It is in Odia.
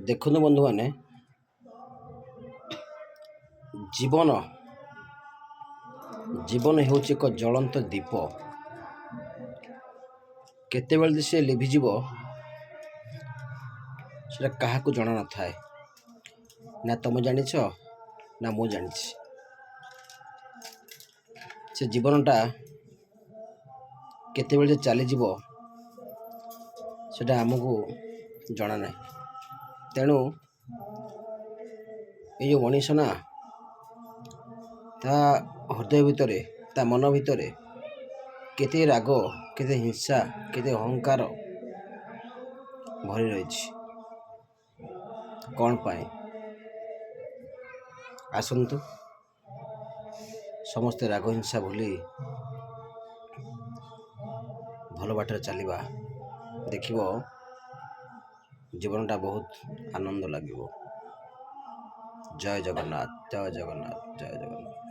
ଦେଖନ୍ତୁ ବନ୍ଧୁମାନେ, ଜୀବନ ଜୀବନ ହେଉଛି ଏକ ଜ୍ୱଳନ୍ତ ଦୀପ। କେତେବେଳେ ସେ ଲିଭିଯିବ ସେଟା କାହାକୁ ଜଣା ନଥାଏ। ନା ତମେ ଜାଣିଛ ନା ମୁଁ ଜାଣିଛି। ସେ ଜୀବନଟା କେତେବେଳେ ଯେ ଚାଲିଯିବ ସେଟା ଆମକୁ ଜଣା ନାହିଁ। ତେଣୁ ଏଇ ଯେଉଁ ମଣିଷ ନା, ତା ହୃଦୟ ଭିତରେ, ତା ମନ ଭିତରେ କେତେ ରାଗ, କେତେ ହିଂସା, କେତେ ଅହଙ୍କାର ଭରି ରହିଛି। କ'ଣ ପାଇଁ? ଆସନ୍ତୁ ସମସ୍ତେ ରାଗ ହିଂସା ଭୁଲି ଭଲ ବାଟରେ ଚାଲିବା। ଦେଖିବ ଜୀବନଟା ବହୁତ ଆନନ୍ଦ ଲାଗିବ। ଜୟ ଜଗନ୍ନାଥ, ଜୟ ଜଗନ୍ନାଥ, ଜୟ ଜଗନ୍ନାଥ।